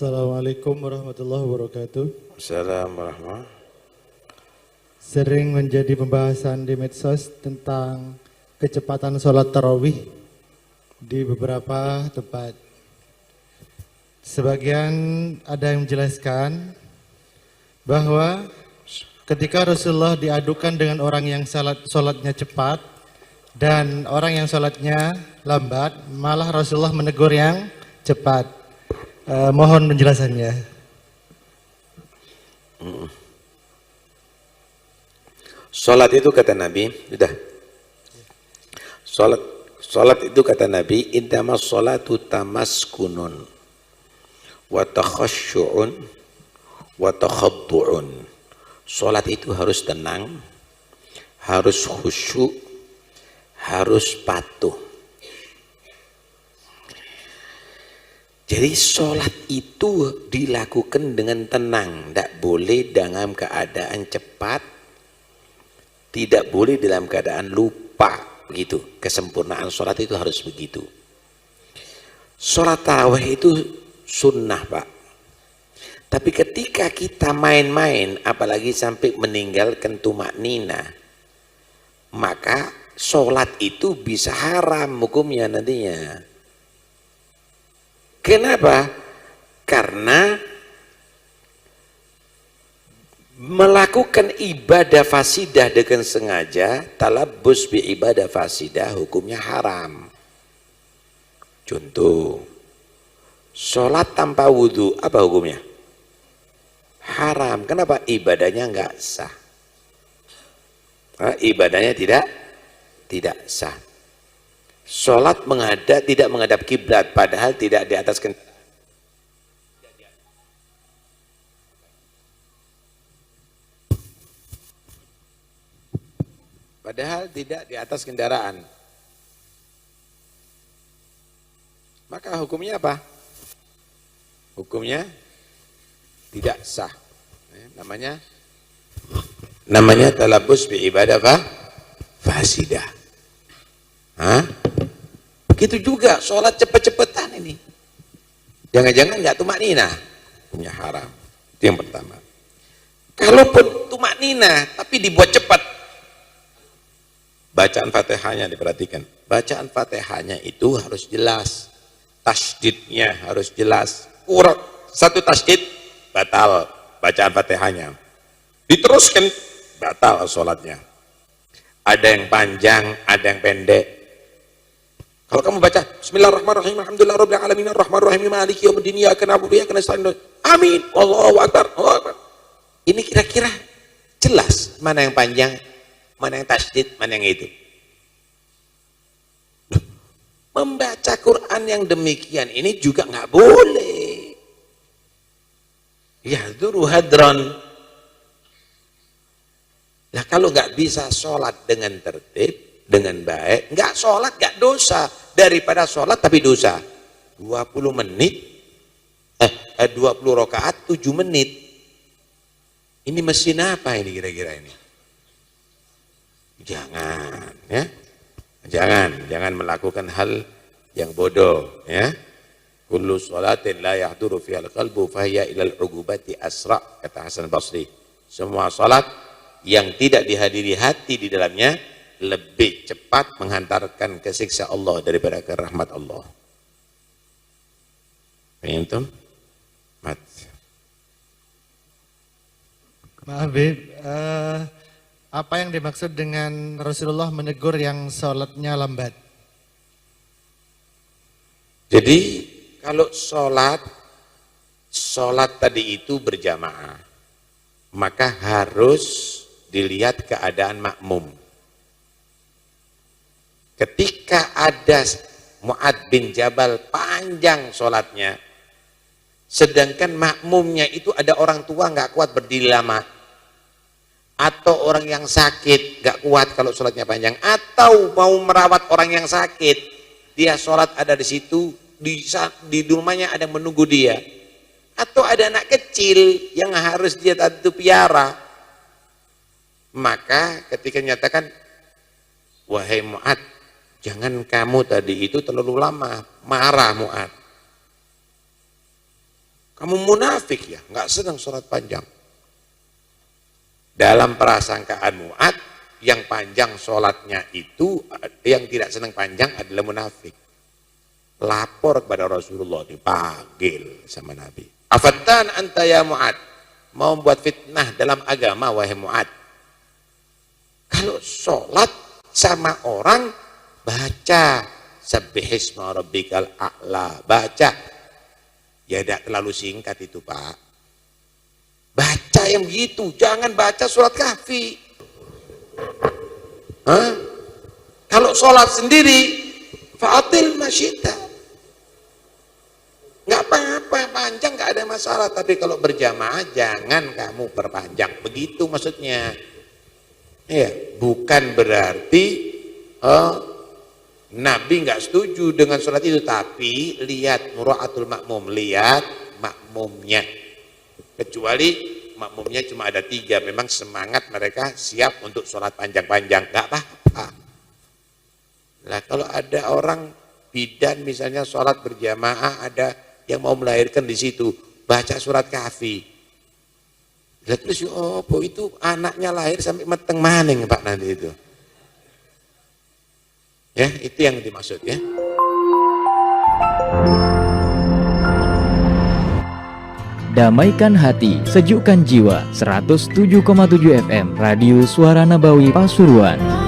Assalamualaikum warahmatullahi wabarakatuh. Assalamualaikum. Sering menjadi pembahasan di medsos tentang kecepatan sholat tarawih di beberapa tempat. Sebagian ada yang menjelaskan bahwa ketika Rasulullah diadukan dengan orang yang sholatnya cepat dan orang yang sholatnya lambat, malah Rasulullah menegur yang cepat. Mohon penjelasannya. Salat itu kata Nabi, sudah. Salat itu kata Nabi, innamas salatu tamaskunun wa takhasyu'un wa takhaddu'un. Salat itu harus tenang, harus khusyuk, harus patuh. Jadi sholat itu dilakukan dengan tenang, tidak boleh dalam keadaan cepat, tidak boleh dalam keadaan lupa, begitu. Kesempurnaan sholat itu harus begitu. Sholat tarawih itu sunnah, Pak. Tapi ketika kita main-main, apalagi sampai meninggalkan tumak nina, maka sholat itu bisa haram hukumnya nantinya. Kenapa? Karena melakukan ibadah fasidah dengan sengaja, talabbus bi ibadah fasidah hukumnya haram. Contoh, sholat tanpa wudhu, apa hukumnya? Haram. Kenapa? Ibadahnya enggak sah. Ibadahnya tidak sah. Sholat tidak menghadap kiblat, padahal tidak di atas kendaraan. Padahal tidak di atas kendaraan. Maka hukumnya apa? Hukumnya tidak sah. Namanya talabus bi ibadah fasidah. Begitu juga sholat cepet-cepetan ini. Jangan-jangan nggak tumak nina, punya haram. Itu yang pertama. Kalaupun tumak nina tapi dibuat cepat, bacaan fatihahnya diperhatikan. Bacaan fatihahnya itu harus jelas, tasydidnya harus jelas. Kurang satu tasydid batal bacaan fatihahnya. Diteruskan batal sholatnya. Ada yang panjang, ada yang pendek. Kalau kamu baca Bismillahirrahmanirrahim, Alhamdulillahirabbil alamin, arrahmanirrahim, maliki yaumiddin, iyyaka na'budu wa iyyaka nasta'in. Amin. Allahu akbar. Allahu akbar. Ini kira-kira jelas mana yang panjang, mana yang tasydid, mana yang itu. Membaca Quran yang demikian ini juga nggak boleh. Yahduru hadran. Nah kalau nggak bisa sholat dengan tertib, dengan baik, nggak sholat nggak dosa, daripada sholat tapi dosa. 20 menit, 20 rakaat 7 menit. Ini mesin apa ini kira-kira ini? Jangan, ya, jangan melakukan hal yang bodoh, ya. Kullu sholatin la yahduru fihal qalbu fahiya ilal ugubati asra, kata Hasan Basri. Semua sholat yang tidak dihadiri hati di dalamnya lebih cepat menghantarkan ke siksa Allah daripada ke rahmat Allah. Paham? Maaf, Bib, apa yang dimaksud dengan Rasulullah menegur yang sholatnya lambat? Jadi kalau sholat tadi itu berjamaah, maka harus dilihat keadaan makmum. Ketika ada Mu'ad bin Jabal panjang sholatnya, sedangkan makmumnya itu ada orang tua nggak kuat berdiri lama, atau orang yang sakit nggak kuat kalau sholatnya panjang, atau mau merawat orang yang sakit, dia sholat ada di situ, di rumahnya ada yang menunggu dia, atau ada anak kecil yang harus dia tentu piara, maka ketika nyatakan, wahai Mu'ad, jangan kamu tadi itu terlalu lama, marah Mu'ad. Kamu munafik ya, nggak senang sholat panjang. Dalam prasangkaan Mu'ad, yang panjang sholatnya itu, yang tidak senang panjang adalah munafik. Lapor kepada Rasulullah, dipanggil sama Nabi. Afattan anta ya Mu'ad, mau membuat fitnah dalam agama wahai Mu'ad. Kalau sholat sama orang, baca sabbihisma rabbikal a'la, baca. Ya tidak terlalu singkat itu Pak. Baca yang begitu, jangan baca surat Kahfi. Kalau sholat sendiri, fa'atil masyita. Nggak apa-apa, panjang nggak ada masalah. Tapi kalau berjamaah, jangan kamu perpanjang. Begitu maksudnya. Ya, bukan berarti Nabi nggak setuju dengan sholat itu. Tapi lihat mura'atul makmum, lihat makmumnya. Kecuali makmumnya cuma ada 3, memang semangat mereka siap untuk sholat panjang-panjang, nggak apa-apa. Nah kalau ada orang bidan misalnya sholat berjamaah, ada yang mau melahirkan di situ, baca surat Kahfi. Lihat terus, oh itu anaknya lahir sampai meteng maning Pak nanti itu. Ya itu yang dimaksud ya. Damaikan hati, sejukkan jiwa. 107,7 FM Radio Suara Nabawi Pasuruan.